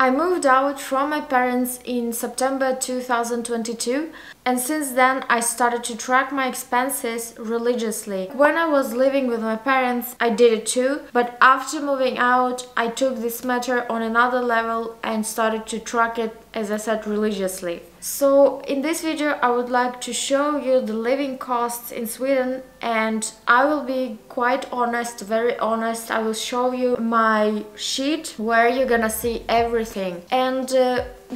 I moved out from my parents in September 2022, and since then I started to track my expenses religiously. When I was living with my parents, I did it too, but after moving out, I took this matter on another level and started to track it, as I said, religiously. So in this video I would like to show you the living costs in Sweden, and I will be quite honest, very honest. I will show you my sheet where you're gonna see everything. And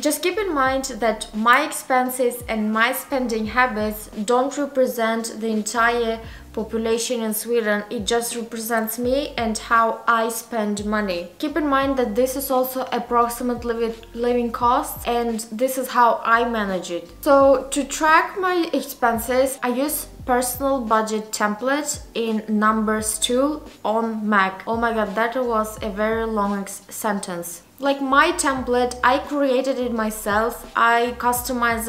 just keep in mind that my expenses and my spending habits don't represent the entire population in Sweden. It just represents me and how I spend money. Keep in mind that this is also approximate living costs, and this is how I manage it. So to track my expenses, I use personal budget template in Numbers tool on Mac. Oh my god, that was a very long sentence. Like my template, I created it myself. I customized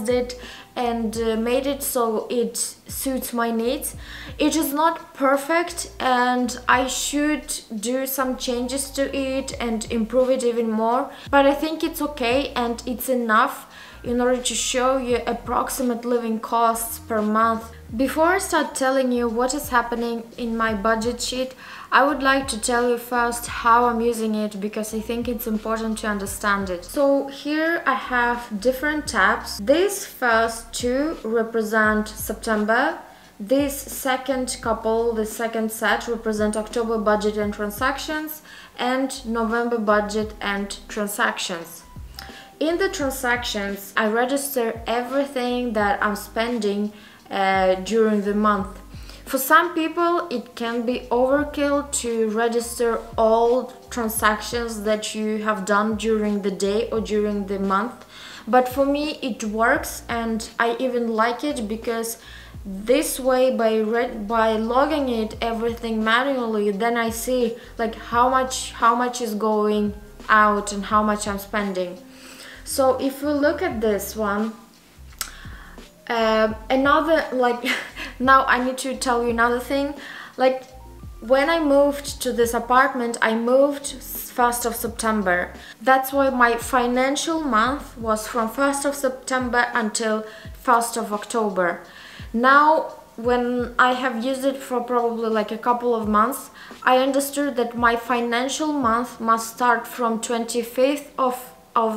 it and made it so it suits my needs. It is not perfect, and I should do some changes to it and improve it even more, but I think it's okay and it's enough in order to show you approximate living costs per month. Before I start telling you what is happening in my budget sheet, I would like to tell you first how I'm using it, because I think it's important to understand it. So here I have different tabs. These first two represent September. This second couple, the second set, represent October budget and transactions, and November budget and transactions. In the transactions, I register everything that I'm spending during the month. For some people, it can be overkill to register all transactions that you have done during the day or during the month. But for me, it works, and I even like it, because this way, by logging it everything manually, then I see like how much is going out and how much I'm spending. So if we look at this one, now I need to tell you another thing. Like when I moved to this apartment, I moved 1st of September. That's why my financial month was from 1st of September until 1st of October. Now, when I have used it for probably like a couple of months, I understood that my financial month must start from 25th of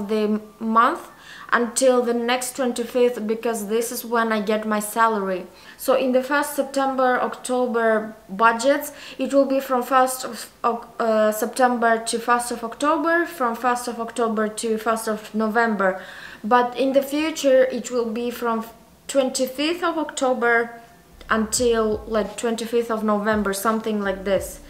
the month until the next 25th, because this is when I get my salary. So in the 1st September, October budgets, it will be from 1st of September to 1st of October, from 1st of October to 1st of November. But in the future, it will be from 25th of October until like 25th of November, something like this.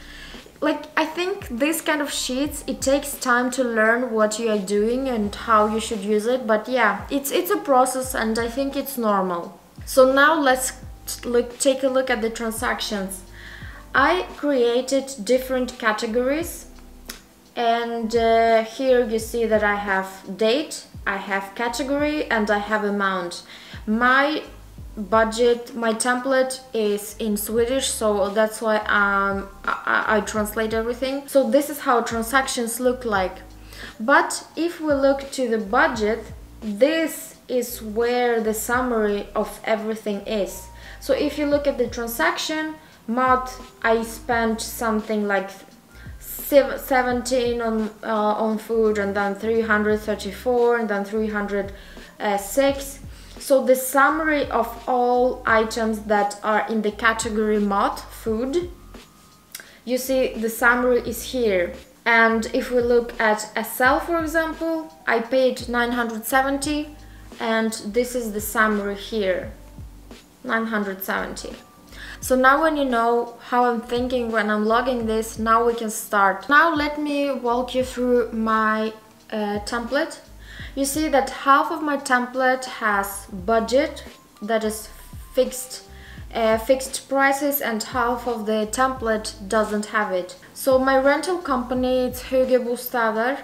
Like, I think this kind of sheets, it takes time to learn what you are doing and how you should use it. But yeah, it's a process, and I think it's normal. So now let's take a look at the transactions. I created different categories, and here you see that I have date, I have category, and I have amount. My budget, my template is in Swedish, so that's why I translate everything. So this is how transactions look like. But if we look to the budget, this is where the summary of everything is. So if you look at the transaction month, I spent something like 17 on food, and then 334, and then 306. So the summary of all items that are in the category mod, food, you see the summary is here. And if we look at SL, for example, I paid 970, and this is the summary here, 970. So now when you know how I'm thinking when I'm logging this, now we can start. Now let me walk you through my template. You see that half of my template has budget, that is fixed prices, and half of the template doesn't have it. So my rental company, it's Bostäder.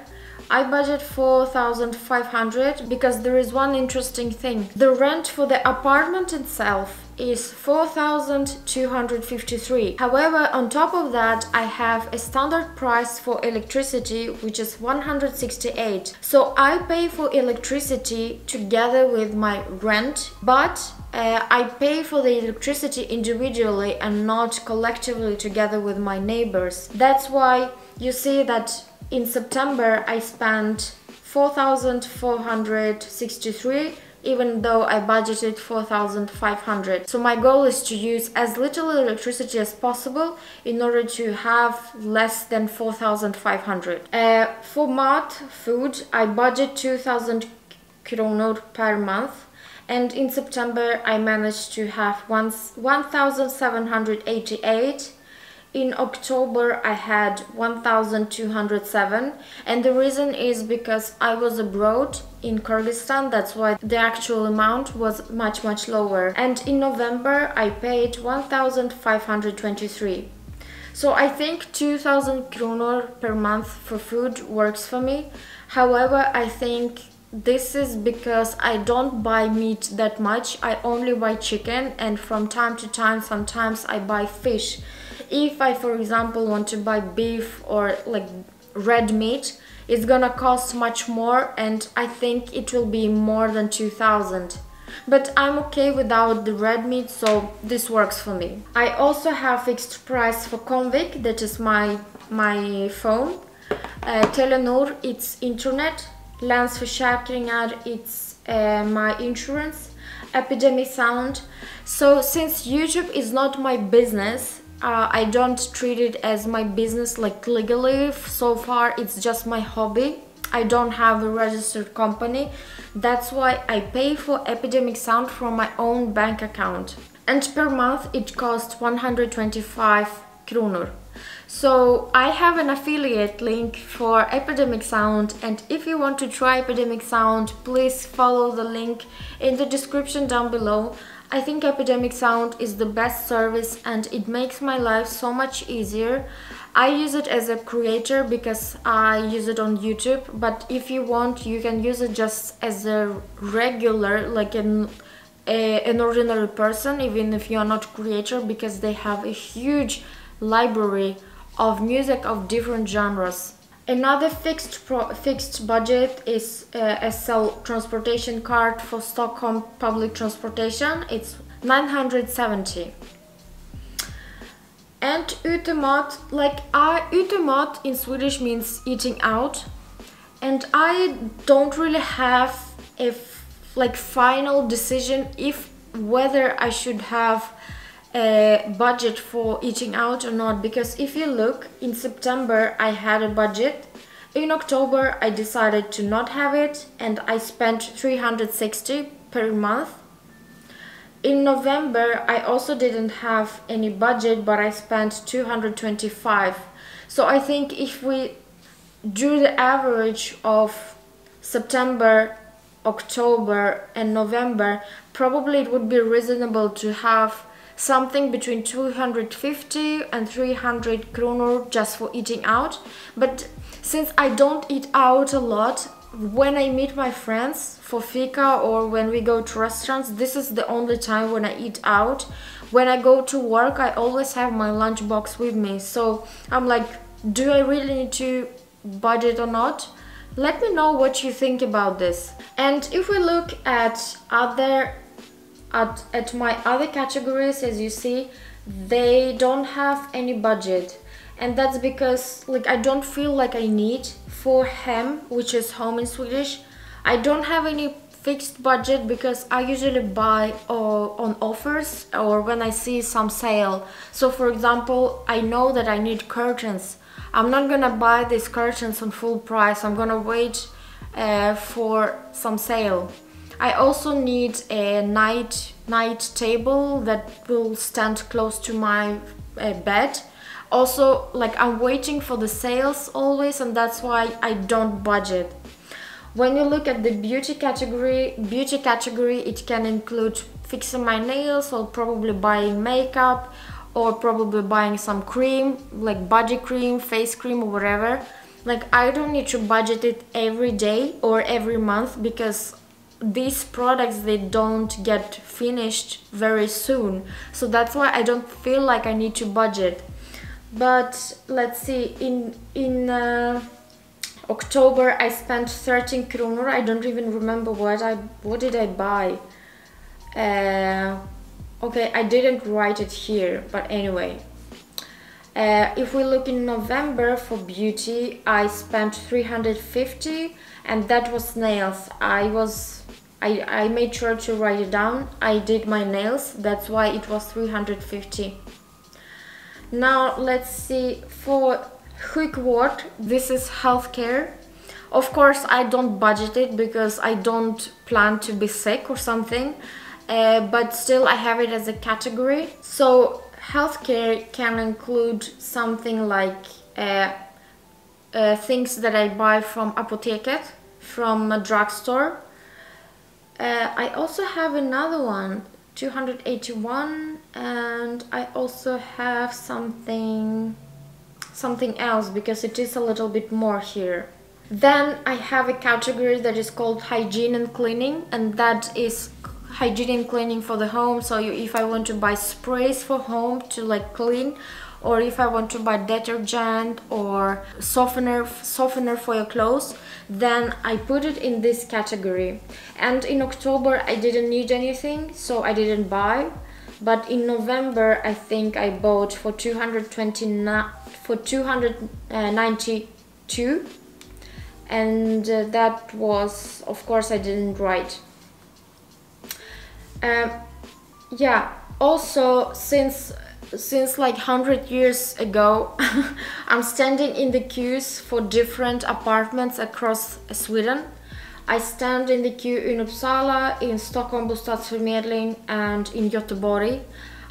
I budget 4,500 because there is one interesting thing. The rent for the apartment itself is 4,253. However, on top of that, I have a standard price for electricity, which is 168. So I pay for electricity together with my rent, but I pay for the electricity individually and not collectively together with my neighbors. That's why you see that in September I spent 4,463, even though I budgeted 4,500. So my goal is to use as little electricity as possible in order to have less than 4,500. For food, I budget 2,000 kronor per month, and in September I managed to have 1,788. In October I had 1,207, and the reason is because I was abroad in Kyrgyzstan. That's why the actual amount was much lower. And in November I paid 1,523. So I think 2,000 kronor per month for food works for me. However, I think this is because I don't buy meat that much. I only buy chicken, and from time to time sometimes I buy fish. If I, for example, want to buy beef or like red meat, it's gonna cost much more, and I think it will be more than 2,000. But I'm okay without the red meat, so this works for me. I also have fixed price for Convic, that is my phone. Telenor, it's internet. Länsförsäkringar, it's my insurance. Epidemic Sound. So since YouTube is not my business, I don't treat it as my business like legally. So far it's just my hobby. I don't have a registered company. That's why I pay for Epidemic Sound from my own bank account. And per month it costs 125 kronor. So I have an affiliate link for Epidemic Sound, and if you want to try Epidemic Sound, please follow the link in the description down below. I think Epidemic Sound is the best service and it makes my life so much easier. I use it as a creator because I use it on YouTube, but if you want, you can use it just as a regular, like an ordinary person, even if you are not a creator, because they have a huge library of music of different genres. Another fixed budget is a SL transportation card for Stockholm public transportation. It's 970. And utemat, utemat in Swedish means eating out, and I don't really have a final decision if whether I should have a budget for eating out or not, because if you look, in September I had a budget. In October I decided to not have it and I spent 360 per month. In November I also didn't have any budget, but I spent 225. So I think if we do the average of September, October and November, probably it would be reasonable to have something between 250 and 300 kronor just for eating out. But since I don't eat out a lot, when I meet my friends for fika or when we go to restaurants, this is the only time when I eat out. When I go to work, I always have my lunchbox with me. So I'm like, do I really need to budget or not? Let me know what you think about this. And if we look at my other categories, as you see, they don't have any budget, and that's because I don't feel like I need. For hem, which is home in Swedish, I don't have any fixed budget because I usually buy on offers or when I see some sale. So for example, I know that I need curtains. I'm not gonna buy these curtains on full price. I'm gonna wait for some sale. I also need a night table that will stand close to my bed. Also, I'm waiting for the sales always, and that's why I don't budget. When you look at the beauty category, it can include fixing my nails or probably buying makeup or probably buying some cream, like body cream, face cream or whatever. I don't need to budget it every day or every month because these products, they don't get finished very soon, so that's why I don't feel like I need to budget. But let's see, in October I spent 13 kronor. I don't even remember what did I buy. Okay, I didn't write it here, but anyway. If we look in November for beauty, I spent 350, and that was nails. I made sure to write it down. I did my nails, that's why it was 350. Now let's see, for sjukvård, this is healthcare. Of course I don't budget it because I don't plan to be sick or something, but still I have it as a category. So healthcare can include something like things that I buy from apoteket, from a drugstore. I also have another one, 281, and I also have something else because it is a little bit more here. Then I have a category that is called hygiene and cleaning, and that is hygiene and cleaning for the home. So if I want to buy sprays for home to like clean, or if I want to buy detergent or softener for your clothes, then I put it in this category. And in October I didn't need anything, so I didn't buy. But in November I think I bought for 292, and that was, of course, I didn't write. Yeah, also since like 100 years ago I'm standing in the queues for different apartments across Sweden. I stand in the queue in Uppsala, in Stockholm bostadsförmedling, and in Göteborg.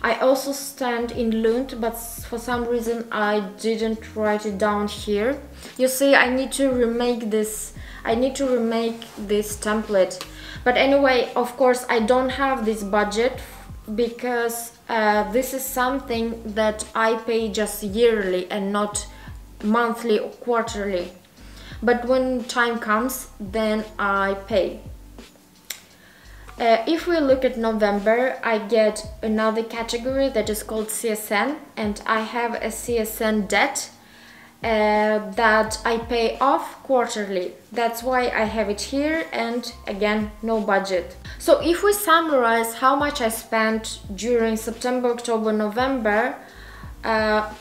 I also stand in Lund, but for some reason I didn't write it down here. You see, I need to remake this template. But anyway, of course I don't have this budget because this is something that I pay just yearly and not monthly or quarterly. But when time comes, then I pay. If we look at November, I get another category that is called CSN, and I have a CSN debt that I pay off quarterly. That's why I have it here, and again, no budget. So if we summarize how much I spent during September, October, November,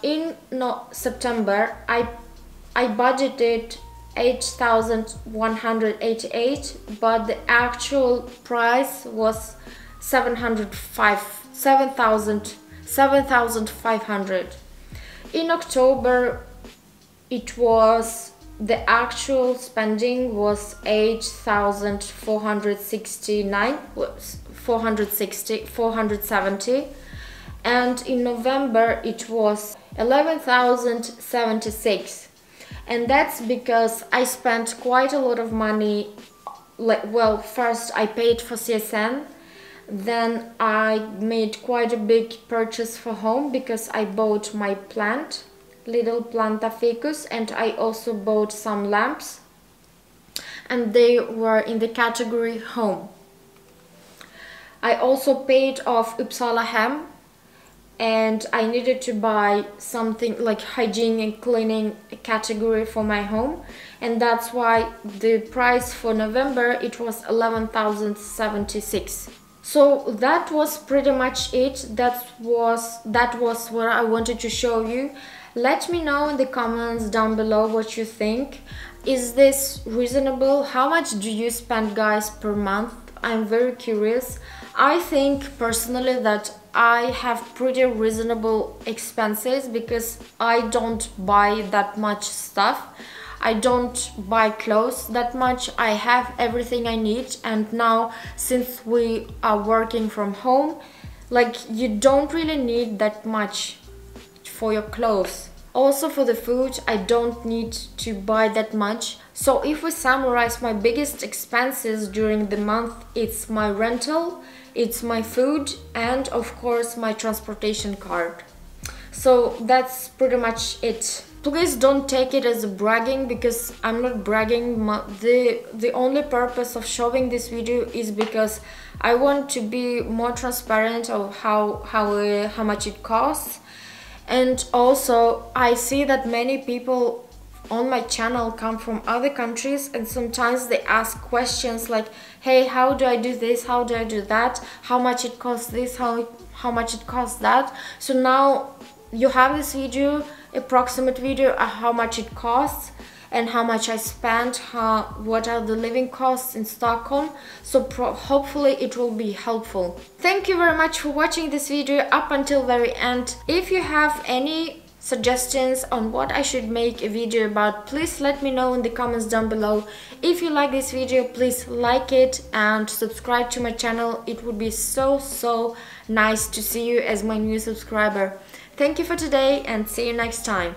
in September I budgeted 8,188, but the actual price was 7,500. In October, the actual spending was 470, and in November it was 11,076. And that's because I spent quite a lot of money. Well, first I paid for CSN, then I made quite a big purchase for home because I bought my plant, little planta ficus, and I also bought some lamps, and they were in the category home. I also paid off Uppsala Hem, and I needed to buy something like hygiene and cleaning category for my home, and that's why the price for November it was 11,076. So that was pretty much it. That was what I wanted to show you. Let me know in the comments down below what you think. Is this reasonable? How much do you spend, guys, per month? I'm very curious. I think personally that I have pretty reasonable expenses because I don't buy that much stuff. I don't buy clothes that much. I have everything I need, and now since we are working from home, like, you don't really need that much for your clothes. Also for the food, I don't need to buy that much. So if we summarize my biggest expenses during the month, it's my rental, it's my food, and of course my transportation card. So that's pretty much it. Please don't take it as a bragging, because I'm not bragging. The only purpose of showing this video is because I want to be more transparent of how much it costs. And also I see that many people on my channel come from other countries, and sometimes they ask questions like, hey, how do I do this, how do I do that, how much it costs this, how much it costs that. So now you have this video, approximate video of how much it costs and how much I spent, what are the living costs in Stockholm. So hopefully it will be helpful. Thank you very much for watching this video up until very end. If you have any suggestions on what I should make a video about, please let me know in the comments down below. If you like this video, please like it and subscribe to my channel. It would be so nice to see you as my new subscriber. Thank you for today and see you next time.